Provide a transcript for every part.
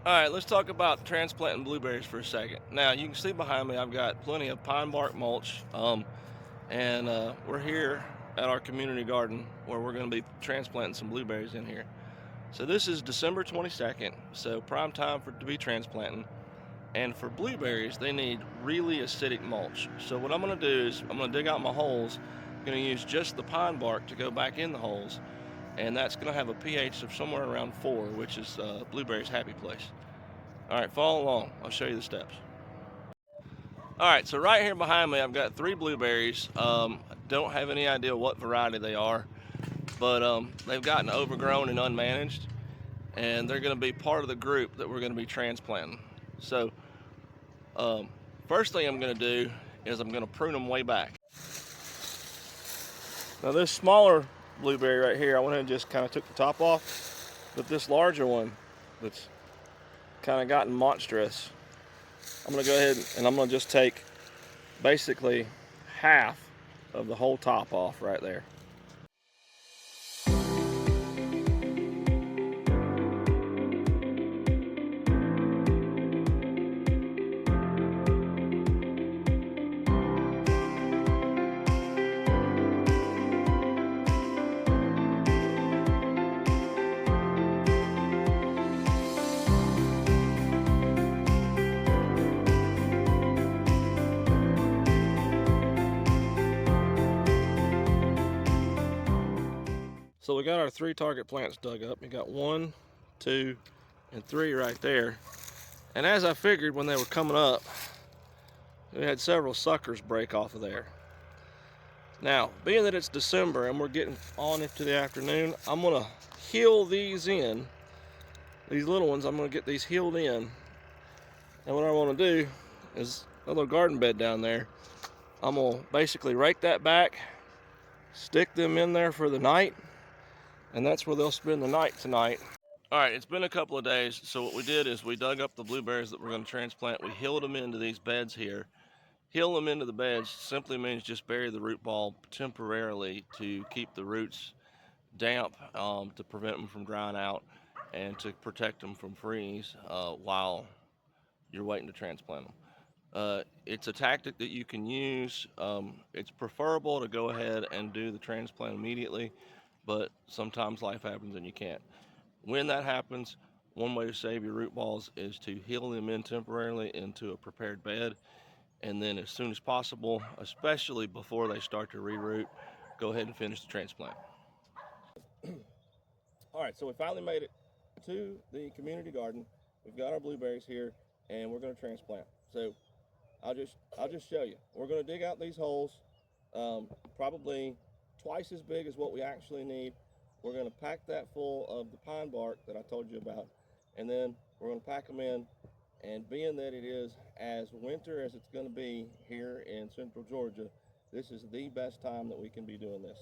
All right, let's talk about transplanting blueberries for a second. Now, you can see behind me, I've got plenty of pine bark mulch, and we're here at our community garden where we're going to be transplanting some blueberries in here. So this is December 22nd, so prime time to be transplanting. And for blueberries, they need really acidic mulch. So what I'm going to do is I'm going to dig out my holes. I'm going to use just the pine bark to go back in the holes, and that's going to have a pH of somewhere around 4, which is blueberry's happy place. All right, follow along. I'll show you the steps. All right, so right here behind me, I've got 3 blueberries. Don't have any idea what variety they are, but they've gotten overgrown and unmanaged, and they're going to be part of the group that we're going to be transplanting. So um, first thing I'm going to do is I'm going to prune them way back. Now this smaller blueberry right here, I went ahead and just kind of took the top off, but this larger one that's kind of gotten monstrous, I'm going to go ahead and I'm going to just take basically half of the whole top off right there. So we got our 3 target plants dug up. We got 1, 2, and 3 right there. And as I figured when they were coming up, we had several suckers break off of there. Now, being that it's December and we're getting on into the afternoon, I'm gonna heel these in. These little ones, I'm gonna get these healed in. And what I wanna do is a little garden bed down there. I'm gonna basically rake that back, stick them in there for the night, and that's where they'll spend the night tonight. All right, it's been a couple of days, so what we did is we dug up the blueberries that we're going to transplant. We heeled them into these beds here. Heel them into the beds simply means just bury the root ball temporarily to keep the roots damp, to prevent them from drying out and to protect them from freeze while you're waiting to transplant them. It's a tactic that you can use. It's preferable to go ahead and do the transplant immediately, but sometimes life happens and you can't. When that happens, one way to save your root balls is to heel them in temporarily into a prepared bed, and then as soon as possible, especially before they start to reroot, go ahead and finish the transplant. All right, so we finally made it to the community garden. We've got our blueberries here, and we're going to transplant. So I'll just show you. We're going to dig out these holes, probably twice as big as what we actually need. We're going to pack that full of the pine bark that I told you about, and then we're going to pack them in. And being that it is as winter as it's going to be here in central Georgia, this is the best time that we can be doing this.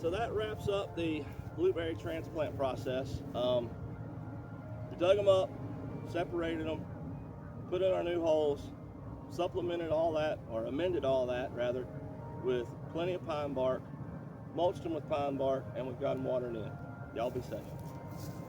So that wraps up the blueberry transplant process. We dug them up, separated them, put in our new holes, supplemented all that, or amended all that rather, with plenty of pine bark, mulched them with pine bark, and we've got them watering in. Y'all be safe.